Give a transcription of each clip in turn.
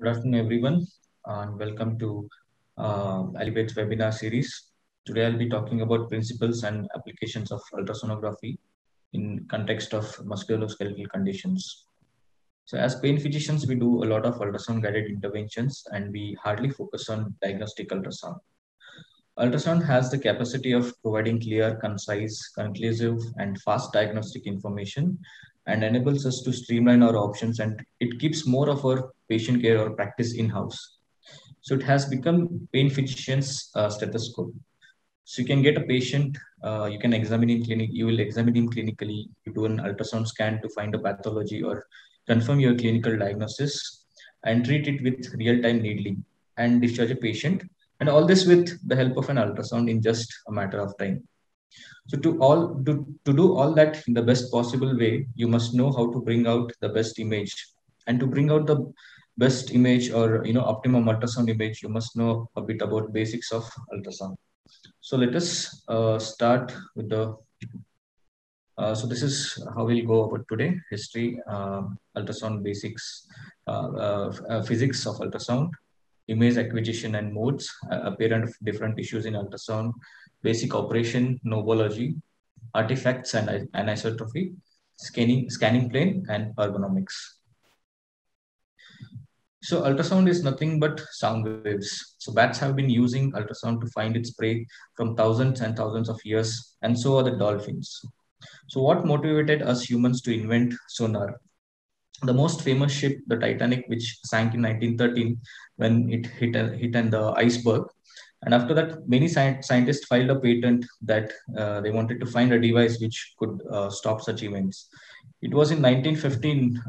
Good afternoon, everyone, and welcome to Alibate's webinar series. Today, I'll be talking about principles and applications of ultrasonography in context of musculoskeletal conditions. So, as pain physicians, we do a lot of ultrasound-guided interventions, and we hardly focus on diagnostic ultrasound. Ultrasound has the capacity of providing clear, concise, conclusive, and fast diagnostic information and enables us to streamline our options, and it keeps more of our patient care or practice in-house. So it has become pain physician's stethoscope. So you can get a patient, you can examine in clinic, you will examine him clinically, you do an ultrasound scan to find a pathology or confirm your clinical diagnosis and treat it with real-time needling and discharge a patient. And all this with the help of an ultrasound in just a matter of time. So to do all that in the best possible way, you must know how to bring out the best image. And to bring out the best image or optimum ultrasound image, you must know a bit about basics of ultrasound. So let us start with the. So this is how we'll go about today: history, ultrasound basics, physics of ultrasound, image acquisition and modes, appearance of different tissues in ultrasound, basic operation, nobology, artifacts and anisotropy, scanning plane, and ergonomics. So ultrasound is nothing but sound waves. So bats have been using ultrasound to find its prey from thousands and thousands of years, and so are the dolphins. So what motivated us humans to invent sonar? The most famous ship, the Titanic, which sank in 1913 when it hit an the iceberg. And after that, many scientists filed a patent that they wanted to find a device which could stop such events. It was in 1915,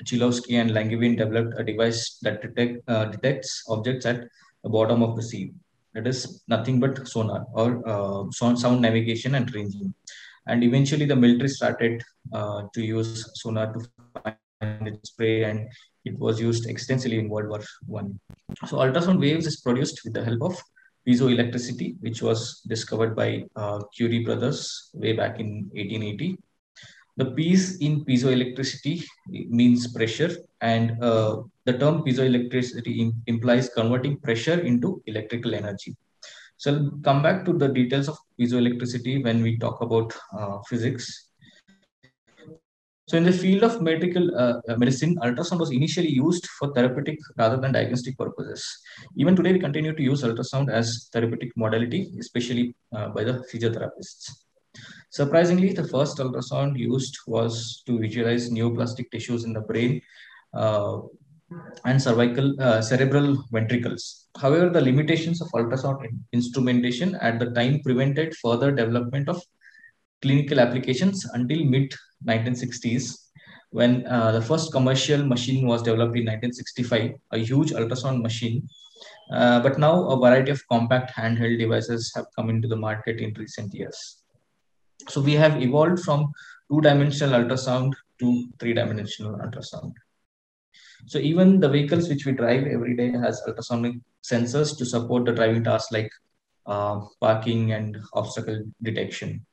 Chilowski and Langevin developed a device that detects objects at the bottom of the sea. It is nothing but sonar or sound navigation and ranging. And eventually, the military started to use sonar to find its prey, and it was used extensively in World War I. So ultrasound waves is produced with the help of piezoelectricity, which was discovered by Curie brothers way back in 1880. The piece in piezoelectricity means pressure, and the term piezoelectricity implies converting pressure into electrical energy. So I'll come back to the details of piezoelectricity when we talk about physics. So in the field of medical medicine, ultrasound was initially used for therapeutic rather than diagnostic purposes. Even today, we continue to use ultrasound as therapeutic modality, especially by the physiotherapists. Surprisingly, the first ultrasound used was to visualize neoplastic tissues in the brain uh, and cerebral ventricles. However, the limitations of ultrasound instrumentation at the time prevented further development of clinical applications until mid 1960s, when the first commercial machine was developed in 1965, a huge ultrasound machine. But now a variety of compact handheld devices have come into the market in recent years. So we have evolved from two-dimensional ultrasound to three-dimensional ultrasound. So even the vehicles which we drive every day has ultrasonic sensors to support the driving tasks like parking and obstacle detection.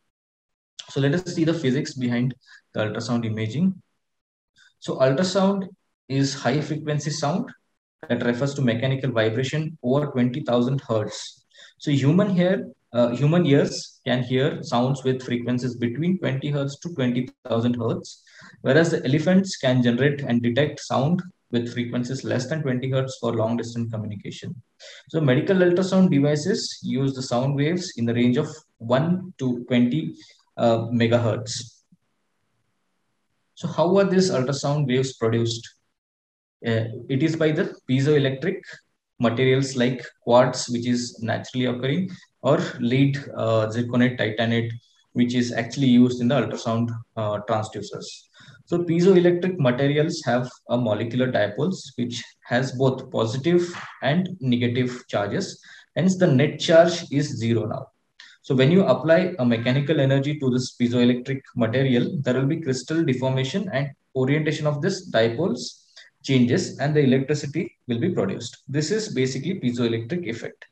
So let us see the physics behind the ultrasound imaging. So ultrasound is high frequency sound that refers to mechanical vibration over 20,000 hertz. So human ears can hear sounds with frequencies between 20 hertz to 20,000 hertz, whereas the elephants can generate and detect sound with frequencies less than 20 hertz for long distance communication. So medical ultrasound devices use the sound waves in the range of 1 to 20 megahertz. So how are these ultrasound waves produced? It is by the piezoelectric materials like quartz, which is naturally occurring, or lead zirconate titanate, which is actually used in the ultrasound transducers. So piezoelectric materials have a molecular dipoles which has both positive and negative charges. Hence, the net charge is zero now. So when you apply a mechanical energy to this piezoelectric material, there will be crystal deformation and orientation of this dipoles changes and the electricity will be produced. This is basically piezoelectric effect.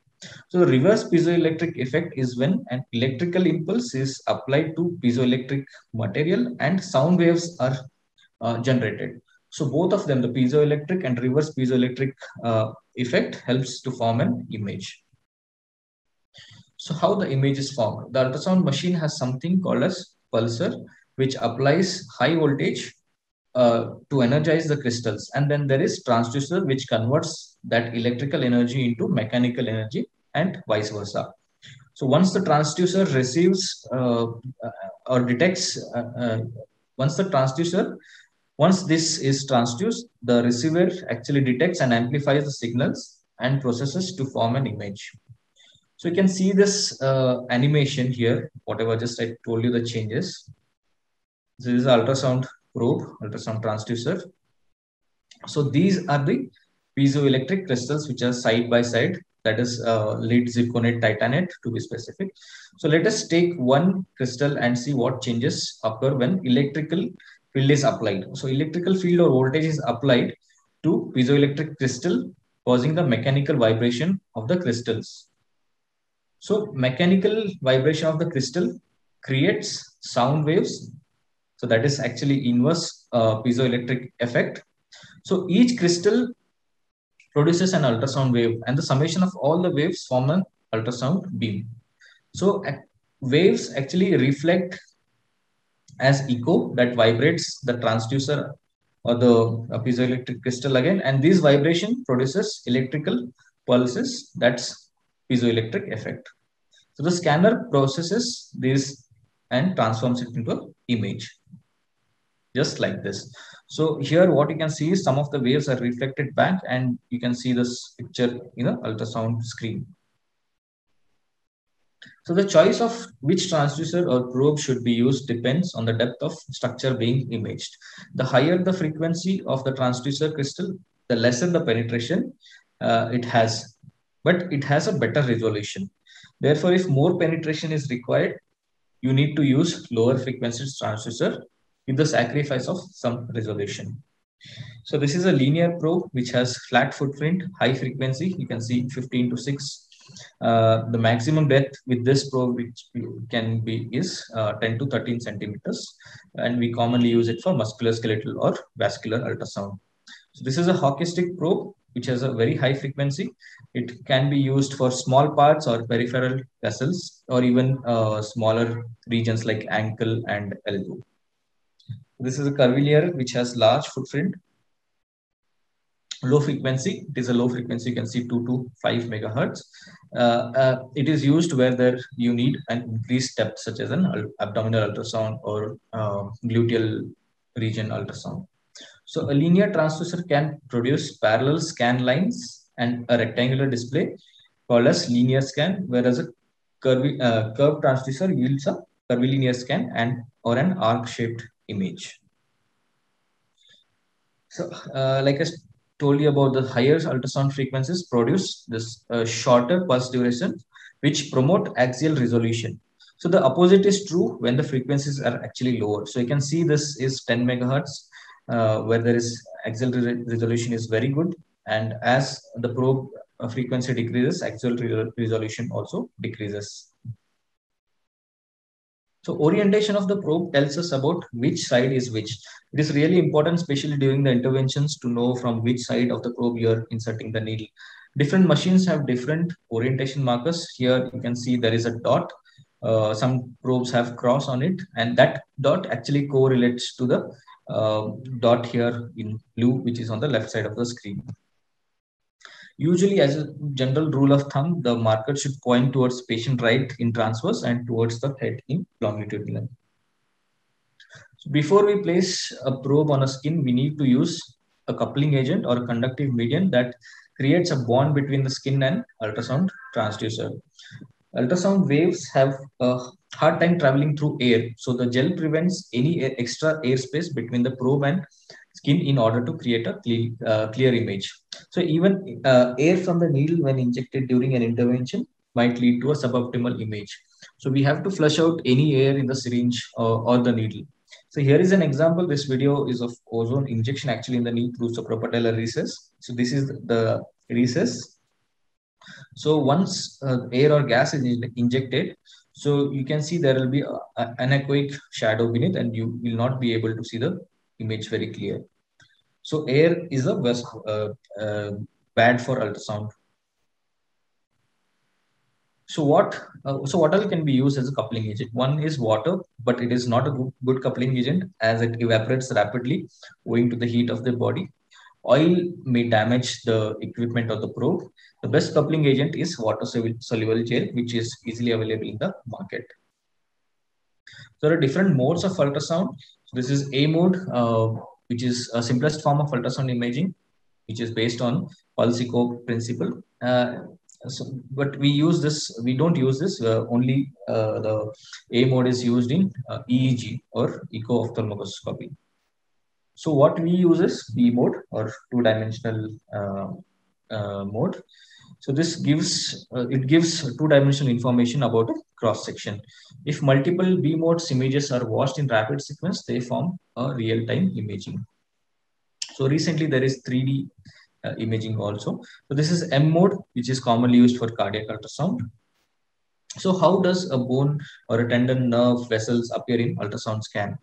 So the reverse piezoelectric effect is when an electrical impulse is applied to piezoelectric material and sound waves are generated. So both of them, the piezoelectric and reverse piezoelectric effect, helps to form an image. So how the image is formed? The ultrasound machine has something called as pulsar, which applies high voltage to energize the crystals. And then there is transducer, which converts that electrical energy into mechanical energy and vice versa. So once the transducer receives or detects, once the transducer, once this is transduced, the receiver actually detects and amplifies the signals and processes to form an image. So you can see this animation here, whatever just I told you the changes. This is the ultrasound probe, ultrasound transducer. So these are the piezoelectric crystals which are side by side, that is lead zirconate titanate to be specific. So let us take one crystal and see what changes occur when electrical field is applied. So electrical field or voltage is applied to piezoelectric crystal, causing the mechanical vibration of the crystals. So mechanical vibration of the crystal creates sound waves. So that is actually inverse piezoelectric effect. So each crystal produces an ultrasound wave, and the summation of all the waves form an ultrasound beam. So waves actually reflect as echo that vibrates the transducer or the piezoelectric crystal again, and this vibration produces electrical pulses. That's piezoelectric effect. So the scanner processes this and transforms it into an image, just like this. So here what you can see is some of the waves are reflected back, and you can see this picture in the ultrasound screen. So the choice of which transducer or probe should be used depends on the depth of structure being imaged. The higher the frequency of the transducer crystal, the lesser the penetration it has, but it has a better resolution. Therefore, if more penetration is required, you need to use lower frequency transducer with the sacrifice of some resolution. So this is a linear probe which has flat footprint, high frequency. You can see 15 to 6. The maximum depth with this probe which can be is 10 to 13 centimeters, and we commonly use it for musculoskeletal or vascular ultrasound. So this is a hockey stick probe which has a very high frequency. It can be used for small parts or peripheral vessels, or even smaller regions like ankle and elbow. This is a curvilinear which has large footprint, low frequency. It is a low frequency. You can see 2 to 5 megahertz. It is used where there you need an increased depth, such as an abdominal ultrasound or gluteal region ultrasound. So a linear transducer can produce parallel scan lines and a rectangular display called as linear scan, whereas a curved transducer yields a curvilinear scan and or an arc-shaped image. So, like I told you about, the higher ultrasound frequencies produce this shorter pulse duration, which promote axial resolution. So the opposite is true when the frequencies are actually lower. So you can see this is 10 megahertz, where there is axial resolution is very good, and as the probe frequency decreases, axial resolution also decreases. So orientation of the probe tells us about which side is which. It is really important, especially during the interventions, to know from which side of the probe you are inserting the needle. Different machines have different orientation markers. Here you can see there is a dot. Some probes have cross on it, and that dot actually correlates to the dot here in blue, which is on the left side of the screen. Usually, as a general rule of thumb, the marker should point towards patient right in transverse and towards the head in longitudinal. So before we place a probe on a skin, we need to use a coupling agent or a conductive medium that creates a bond between the skin and ultrasound transducer. Ultrasound waves have a hard time traveling through air, so the gel prevents any extra airspace between the probe and skin in order to create a clear image. So even air from the needle when injected during an intervention might lead to a suboptimal image. So we have to flush out any air in the syringe or the needle. So here is an example. This video is of ozone injection actually in the knee through suprapatellar recess. So this is the recess. So once air or gas is injected, so you can see there will be an anechoic shadow beneath, and you will not be able to see the image very clear. So air is a uh, bad for ultrasound. So what all can be used as a coupling agent? One is water, but it is not a good coupling agent as it evaporates rapidly owing to the heat of the body. Oil may damage the equipment or the probe. The best coupling agent is water soluble gel, which is easily available in the market. There are different modes of ultrasound. So this is A mode, which is a simplest form of ultrasound imaging, which is based on pulse echo principle. But we don't use this, only the A mode is used in EEG or echo ophthalmoscopy. So what we use is B mode or two-dimensional mode. So this gives two-dimensional information about a cross section. If multiple B modes images are watched in rapid sequence, they form a real-time imaging. So recently there is 3D imaging also. So this is M mode, which is commonly used for cardiac ultrasound. So how does a bone or a tendon, nerve, vessels appear in ultrasound scan?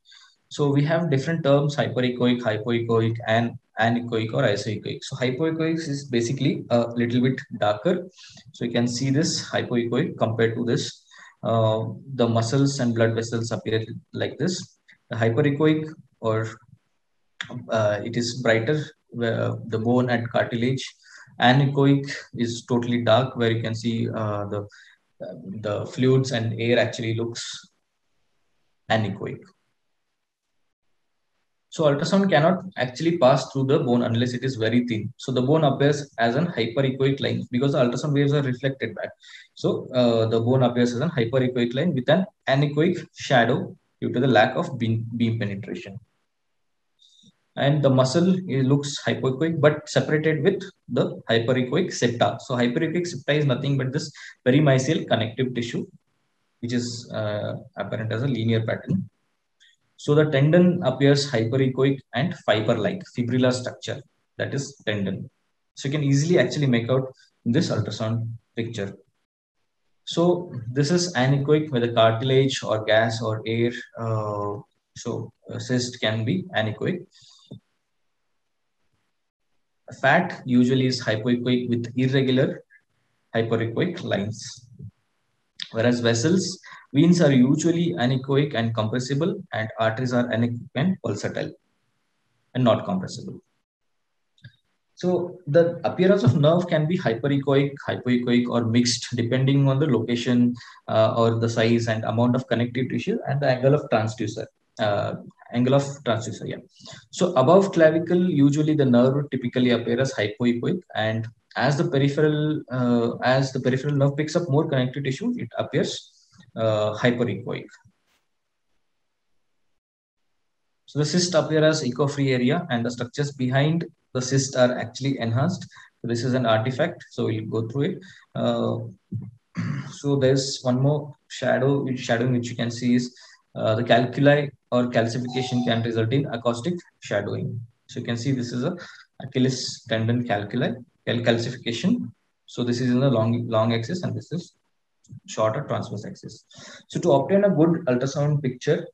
So we have different terms: hyperechoic, hypoechoic, and anechoic or isoechoic. So hypoechoic is basically a little bit darker. So you can see this hypoechoic compared to this. The muscles and blood vessels appear like this. The hyperechoic, or it is brighter, where the bone and cartilage. Anechoic is totally dark, where you can see the fluids and air actually looks anechoic. So ultrasound cannot actually pass through the bone unless it is very thin. So the bone appears as an hyperechoic line because the ultrasound waves are reflected back. So the bone appears as an hyperechoic line with an anechoic shadow due to the lack of beam penetration. And the muscle looks hypoechoic but separated with the hyperechoic septa. So hyperechoic septa is nothing but this perimysial connective tissue, which is apparent as a linear pattern. So the tendon appears hyperechoic and fiber-like fibrillar structure, that is tendon. So you can easily actually make out this ultrasound picture. So this is anechoic, where the cartilage or gas or air, cyst can be anechoic. Fat usually is hypoechoic with irregular hyperechoic lines. Whereas vessels, veins are usually anechoic and compressible, and arteries are anechoic and pulsatile and not compressible. So the appearance of nerve can be hyperechoic, hypoechoic, or mixed depending on the location or the size and amount of connective tissue and the angle of transducer. Yeah. So above clavicle, usually the nerve typically appears as hypoechoic, and as the peripheral nerve picks up more connective tissue, it appears hyperechoic. So the cyst appear as echo-free area, and the structures behind the cyst are actually enhanced. So this is an artifact. So we'll go through it. So there's one more shadowing which you can see is the calculi or calcification can result in acoustic shadowing. So you can see this is a Achilles tendon calcification. So this is in the long axis, and this is shorter transverse axis. So to obtain a good ultrasound picture,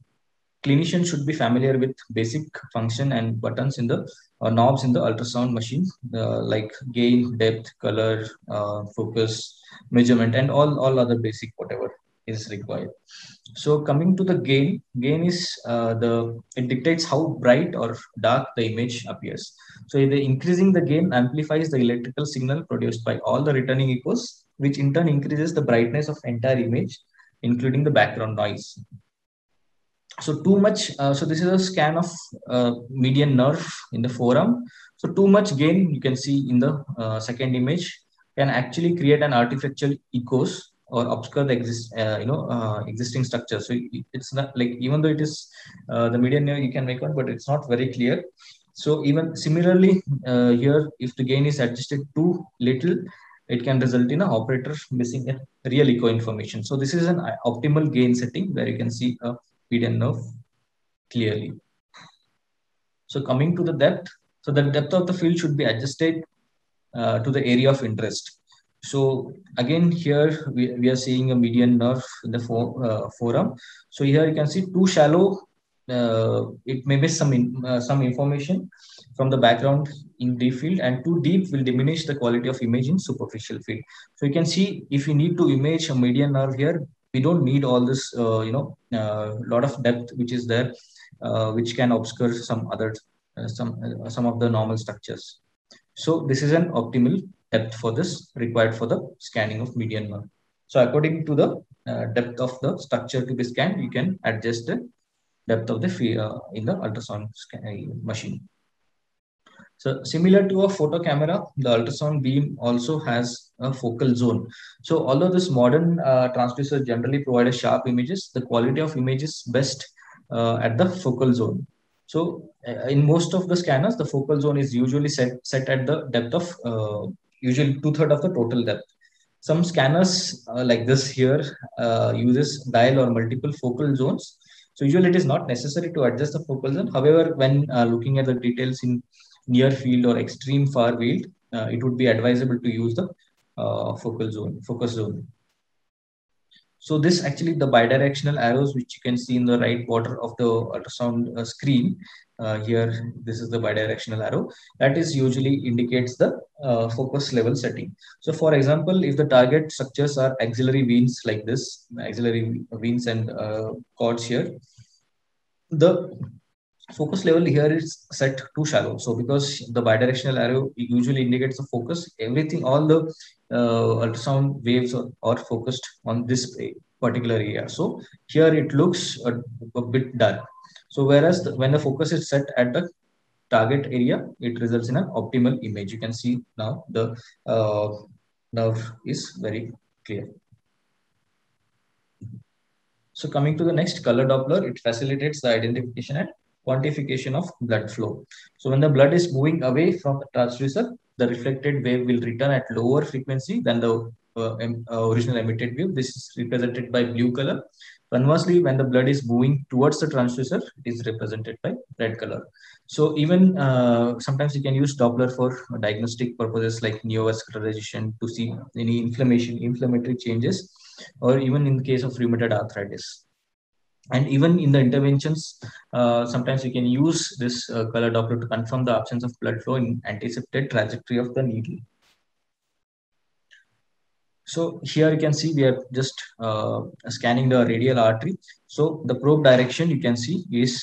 clinicians should be familiar with basic function and buttons in the knobs in the ultrasound machine, like gain, depth, color, focus, measurement, and all other basic whatever is required. So coming to the gain is it dictates how bright or dark the image appears. So the increasing the gain amplifies the electrical signal produced by all the returning echoes, which in turn increases the brightness of entire image, including the background noise. So too much, so this is a scan of median nerve in the forearm. So too much gain, you can see in the second image, can actually create an artificial echoes or obscure the existing structure. So it's not like, even though it is the median nerve, you can make one, but it's not very clear. So even similarly here, if the gain is adjusted too little, it can result in an operator missing a real echo information. So this is an optimal gain setting where you can see a median nerve clearly. So coming to the depth, so the depth of the field should be adjusted to the area of interest. So again, here we are seeing a median nerve in the forearm. So here you can see too shallow. It may miss some information. from the background in deep field, and too deep will diminish the quality of image in superficial field. So you can see if you need to image a median nerve here, we don't need all this, lot of depth which is there, which can obscure some other, some of the normal structures. So this is an optimal depth for this required for the scanning of median nerve. So according to the depth of the structure to be scanned, you can adjust the depth of the in the ultrasound machine. So similar to a photo camera, the ultrasound beam also has a focal zone. So although this modern transducer generally provide a sharp images, the quality of image is best at the focal zone. So in most of the scanners, the focal zone is usually set at the depth of usually 2/3 of the total depth. Some scanners like this here uses dial or multiple focal zones. So usually it is not necessary to adjust the focal zone. However, when looking at the details in near field or extreme far field, it would be advisable to use the focus zone. So this actually the bidirectional arrows which you can see in the right quarter of the ultrasound screen. Here, this is the bidirectional arrow that is usually indicates the focus level setting. So for example, if the target structures are axillary veins like this, axillary veins and cords here, the focus level here is set too shallow. So because the bidirectional arrow usually indicates the focus, everything, all the ultrasound waves are focused on this particular area. So here it looks a bit dark. So whereas when the focus is set at the target area, it results in an optimal image. You can see now the nerve is very clear. So coming to the next, color Doppler, it facilitates the identification and quantification of blood flow. So when the blood is moving away from the transducer, the reflected wave will return at lower frequency than the original emitted wave. This is represented by blue color. Conversely, when the blood is moving towards the transducer, it is represented by red color. So even sometimes you can use Doppler for diagnostic purposes like neovascularization to see any inflammatory changes, or even in the case of rheumatoid arthritis. And even in the interventions, sometimes you can use this color Doppler to confirm the absence of blood flow in anticipated trajectory of the needle. So here you can see we are just scanning the radial artery. So the probe direction you can see is,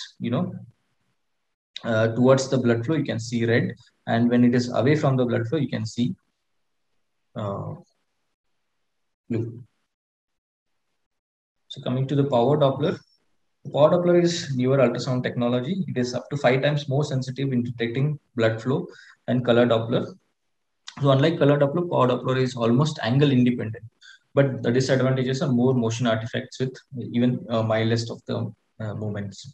towards the blood flow, you can see red. And when it is away from the blood flow, you can see blue. So coming to the power Doppler. Power Doppler is newer ultrasound technology. It is up to 5 times more sensitive in detecting blood flow than color Doppler. So unlike color Doppler, power Doppler is almost angle independent. But the disadvantages are more motion artifacts with even mildest of the movements.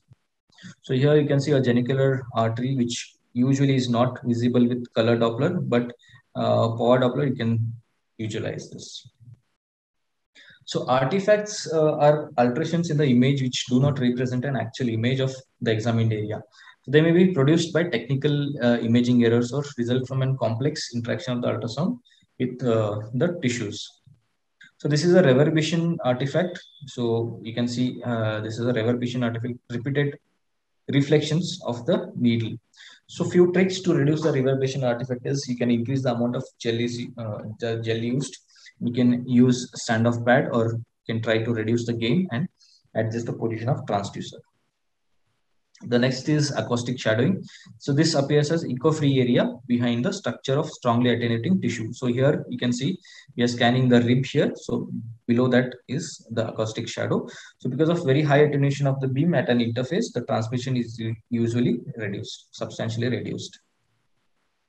So here you can see a genicular artery, which usually is not visible with color Doppler, but power Doppler, you can visualize this. So artifacts are alterations in the image which do not represent an actual image of the examined area. So they may be produced by technical imaging errors or result from a complex interaction of the ultrasound with the tissues. So this is a reverberation artifact. So you can see this is a reverberation artifact, repeated reflections of the needle. So few tricks to reduce the reverberation artifact is you can increase the amount of gel used. You can use standoff pad, or you can try to reduce the gain and adjust the position of transducer. The next is acoustic shadowing. So this appears as echo-free area behind the structure of strongly attenuating tissue. So here you can see we are scanning the rib here. So below that is the acoustic shadow. So because of very high attenuation of the beam at an interface, the transmission is usually reduced, substantially reduced.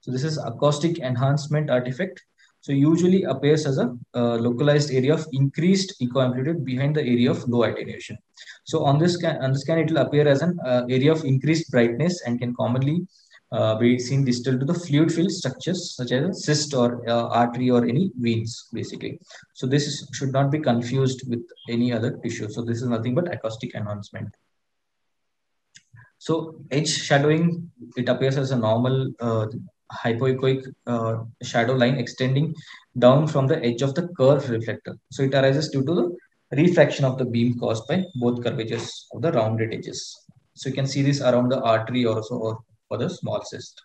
So this is acoustic enhancement artifact. So usually appears as a localized area of increased echo amplitude behind the area of low attenuation. So on this scan, it will appear as an area of increased brightness and can commonly be seen distal to the fluid filled structures such as a cyst or artery or any veins, basically. So this should not be confused with any other tissue. So this is nothing but acoustic enhancement. So edge shadowing, it appears as a normal hypoechoic shadow line extending down from the edge of the curved reflector. So it arises due to the refraction of the beam caused by both curvatures of the rounded edges. So you can see this around the artery also, or for the small cyst.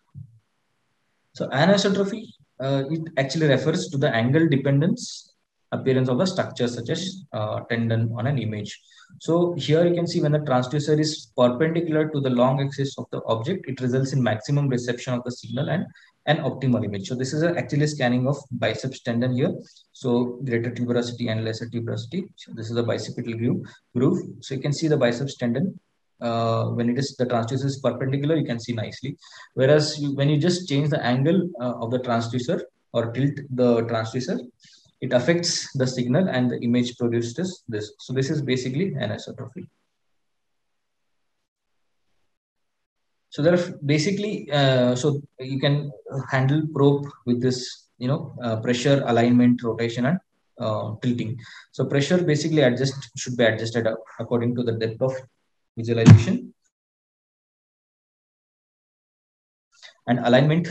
So anisotropy, it actually refers to the angle dependence appearance of the structure such as tendon on an image. So here you can see when the transducer is perpendicular to the long axis of the object, it results in maximum reception of the signal and an optimal image. So this is actually scanning of biceps tendon here. So greater tuberosity and lesser tuberosity. So this is a bicipital groove. So you can see the biceps tendon. When it is the transducer is perpendicular, you can see nicely. Whereas when you just change the angle of the transducer or tilt the transducer, it affects the signal and the image produced is this. So this is basically anisotropy. So there are basically, so you can handle probe with this, pressure, alignment, rotation, and tilting. So pressure basically should be adjusted according to the depth of visualization. And alignment,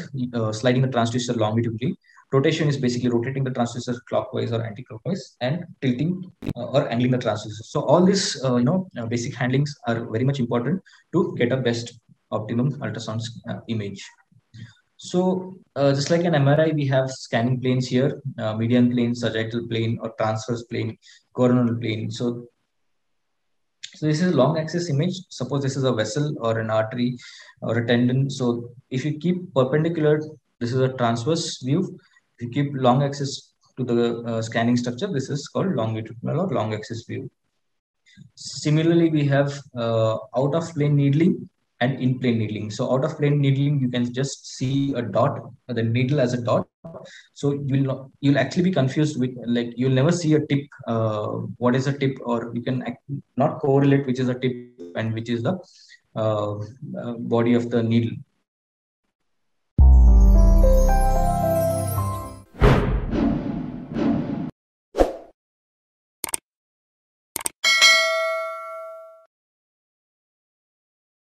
sliding the transducer longitudinally. Rotation is basically rotating the transducer clockwise or anti-clockwise, and tilting or angling the transducer. So all these, basic handlings are very much important to get a best optimum ultrasound image. So just like an MRI, we have scanning planes here, median plane, sagittal plane, or transverse plane, coronal plane. So this is a long axis image. Suppose this is a vessel or an artery or a tendon. So if you keep perpendicular, this is a transverse view. If you keep long axis to the scanning structure, this is called longitudinal or long axis view. Similarly, we have out of plane needling and in plane needling. So out of plane needling, you can just see a dot, the needle as a dot. So you'll actually be confused with, like, you'll never see a tip. What is a tip, or you can not correlate which is a tip and which is the body of the needle.